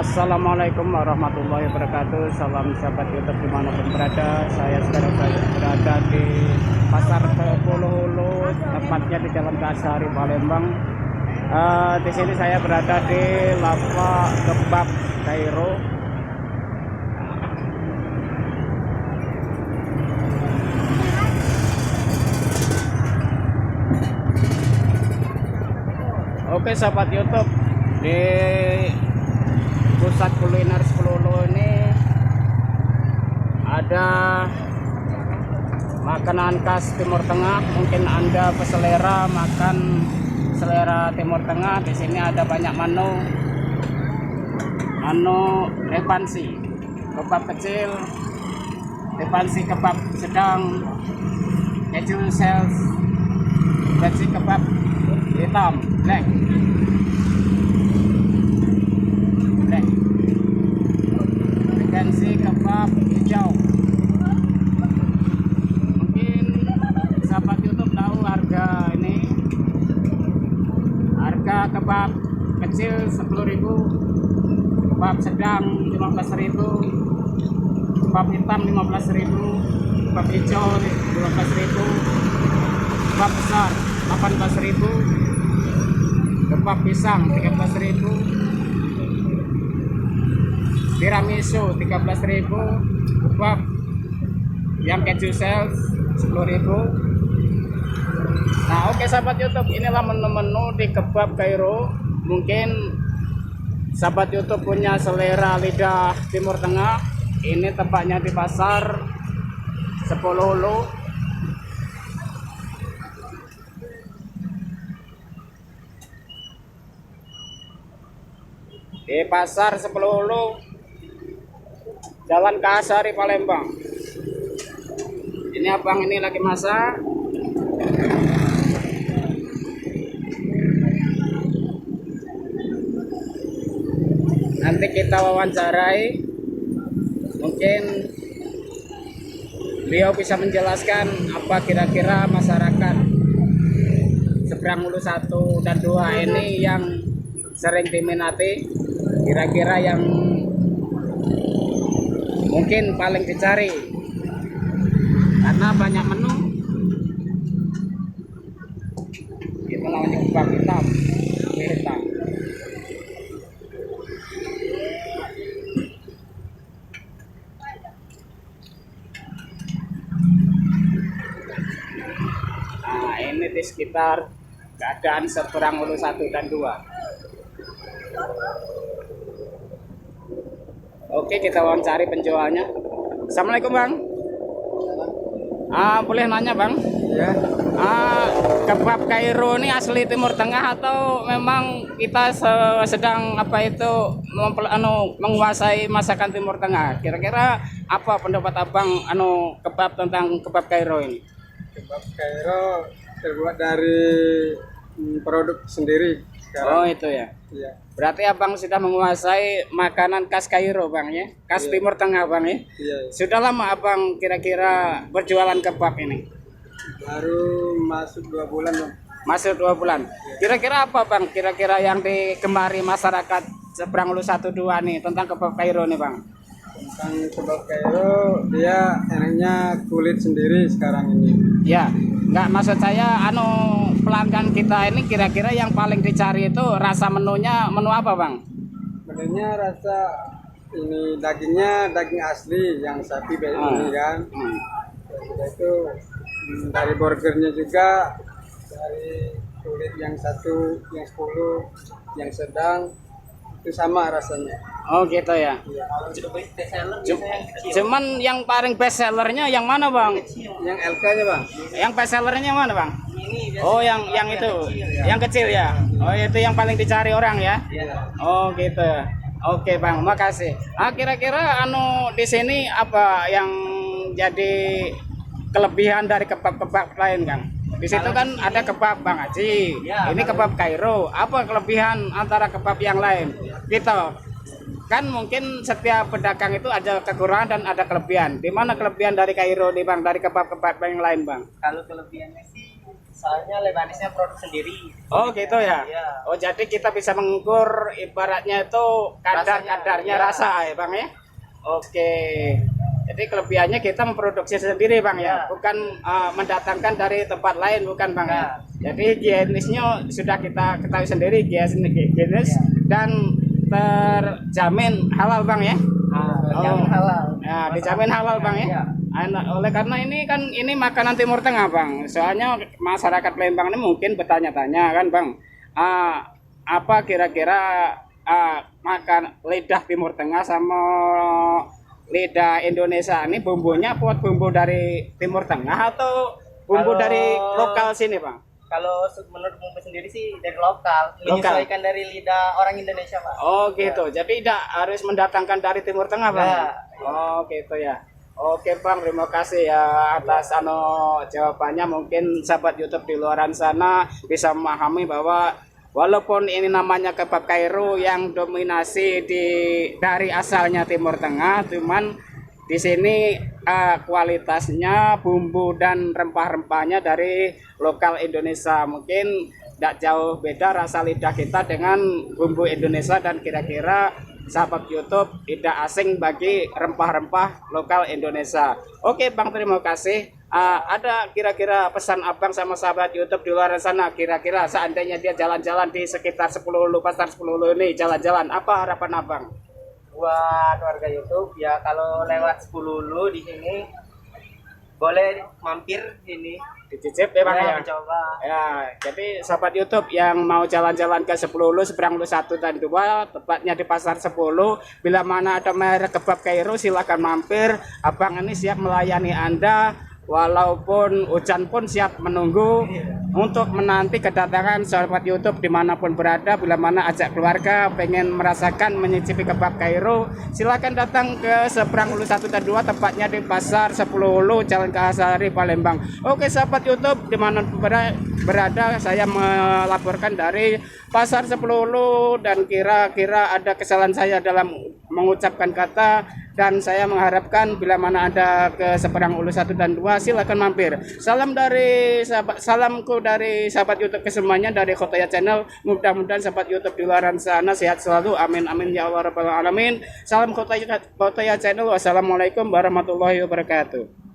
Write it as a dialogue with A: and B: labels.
A: Assalamualaikum warahmatullahi wabarakatuh. Salam sahabat YouTube dimanapun berada. Saya sekarang berada di Pasar Hulu, tepatnya di Jalan Kasari, Palembang. Di sini saya berada di Lava Kebab Kairo. Oke sahabat YouTube, di pusat kuliner Sepuluh ini ada makanan khas Timur Tengah. Mungkin Anda peselera makan selera Timur Tengah. Di sini ada banyak menu lepansi, kebab kecil, lepansi kebab sedang, keju shells, lepansi kebab hitam, black, lepansi kebab hijau. Mungkin sahabat YouTube tahu harga ini. Harga kebab kecil 10.000, kebab sedang 15.000, kebab hitam 15.000, kebab hijau 12.000, kebab besar 18.000, kebab pisang 13.000, tiramisu 13.000, kebab yang keju shells 10.000. Nah, oke sahabat YouTube, inilah menu-menu di Kebab Kairo. Mungkin sahabat YouTube punya selera lidah Timur Tengah. Ini tempatnya di Pasar Hulu. Di Pasar Hulu, Jalan Kasari, Palembang. Ini abang ini lagi masak. Nanti kita wawancarai, mungkin beliau bisa menjelaskan apa kira-kira masyarakat seberang Hulu 1 dan 2 ini yang sering diminati, kira-kira yang mungkin paling dicari karena banyak menu. Itu namanya kebab hitam. Nah, ini di sekitar keadaan seberang Hulu 1 dan 2. Oke, kita wawancari penjualnya. Assalamualaikum bang. Boleh nanya bang?
B: Ya,
A: Kebab Kairo ini asli Timur Tengah atau memang kita sedang menguasai masakan Timur Tengah? Kira-kira apa pendapat abang kebab tentang kebab Kairo ini?
B: kebab Kairo terbuat dari produk sendiri sekarang.
A: Oh itu ya.
B: Iya,
A: Berarti abang sudah menguasai makanan khas Kairo bang ya, khas
B: Iya.
A: Timur Tengah bang ya.
B: iya.
A: Sudah lama abang kira-kira berjualan kebab ini?
B: Baru masuk 2 bulan Bang.
A: Masuk 2 bulan. Kira-kira apa bang? Kira-kira yang digemari masyarakat seberang Hulu 1 2 nih tentang kebab Kairo nih bang?
B: Tentang kebab Kairo, dia enaknya kulit sendiri sekarang ini.
A: Ya, nggak maksud saya pelanggan kita ini kira-kira yang paling dicari itu rasa menunya menu apa bang?
B: Sebenarnya rasa ini dagingnya daging asli yang sapi ini kan. Sudah itu dari burgernya juga, dari kulit yang 1, yang 10, yang sedang itu sama rasanya.
A: Oh gitu ya. Cuman yang paling best sellernya yang mana bang?
B: Yang LK-nya Bang.
A: Yang best sellernya mana bang? Oh yang itu, yang kecil ya. Oh itu yang paling dicari orang ya. Oh gitu. Oke bang, makasih. Kira-kira di sini apa yang jadi kelebihan dari kebab-kebab lain kan? Di situ kan ada kebab Bang Haji. Ini kebab Kairo. Apa kelebihan antara kebab yang lain? Gitu. Kan mungkin setiap pedagang itu ada kekurangan dan ada kelebihan. Di mana kelebihan dari Kairo nih Bang, dari kebab-kebab yang lain Bang?
C: Kalau kelebihannya sih Soalnya Lebanese produk sendiri.
A: Oh gitu ya.
C: Iya.
A: Oh jadi kita bisa mengukur ibaratnya itu kadar-kadarnya
C: Rasanya, iya.
A: rasa ya bang ya. Oke. Jadi kelebihannya kita memproduksi sendiri bang ya,
C: Ya.
A: bukan mendatangkan dari tempat lain bukan bang ya.
C: Ya.
A: Jadi higienisnya sudah kita ketahui sendiri higienis dan terjamin halal bang ya.
C: Yang halal.
A: Ya, dijamin halal bang ya.
C: Iya.
A: Oleh karena ini kan ini makanan Timur Tengah bang. Soalnya masyarakat Lembang ini mungkin bertanya-tanya kan bang, apa kira-kira makan lidah Timur Tengah sama lidah Indonesia ini bumbunya buat bumbu dari Timur Tengah atau bumbu
C: Kalau-
A: dari lokal sini bang?
C: Kalau menurut bumbu sendiri sih dari lokal, menyesuaikan dari lidah orang Indonesia, Pak.
A: Oh gitu. Jadi tidak harus mendatangkan dari Timur Tengah bang?
C: Ya.
A: Oh gitu ya. Oke bang, terima kasih ya atas jawabannya. Mungkin sahabat YouTube di luaran sana bisa memahami bahwa walaupun ini namanya kebab Kairo yang dominasi dari asalnya Timur Tengah, cuman di sini kualitasnya bumbu dan rempah-rempahnya dari lokal Indonesia. Mungkin tidak jauh beda rasa lidah kita dengan bumbu Indonesia, dan kira-kira sahabat YouTube tidak asing bagi rempah-rempah lokal Indonesia. Oke bang, terima kasih. Ada kira-kira pesan abang sama sahabat YouTube di luar sana, kira-kira seandainya dia jalan-jalan di sekitar 10 Ulu, pasar 10 Ulu ini jalan-jalan, apa harapan abang?
C: Buat warga YouTube ya, kalau lewat 10 Ulu di sini boleh mampir ini.
A: Dicicip ya bang ya?
C: Coba.
A: Ya, jadi sahabat YouTube yang mau jalan-jalan ke 10 Ulu, seberang Ulu 1 dan 2, tepatnya di pasar 10, bila mana ada merek kebab Kairo silahkan mampir. Abang ini siap melayani Anda, walaupun hujan pun siap menunggu untuk menanti kedatangan sahabat YouTube dimanapun berada. Bila mana ajak keluarga pengen merasakan menyicipi kebab Kairo, silakan datang ke seberang Ulu 1 dan 2, tepatnya di pasar 10 Ulu, Jalan Kahasari, Palembang. Oke sahabat YouTube dimanapun berada, saya melaporkan dari pasar 10 Ulu, dan kira-kira ada kesalahan saya dalam mengucapkan kata, dan saya mengharapkan bila mana ada ke seberang Ulu 1 dan 2 silakan mampir. Salamku dari sahabat YouTube kesemuanya dari Khotoya Channel. Mudah-mudahan sahabat YouTube di luar sana sehat selalu. Amin amin ya Allah rabbal alamin. Salam Khotoya Channel. Wassalamualaikum warahmatullahi wabarakatuh.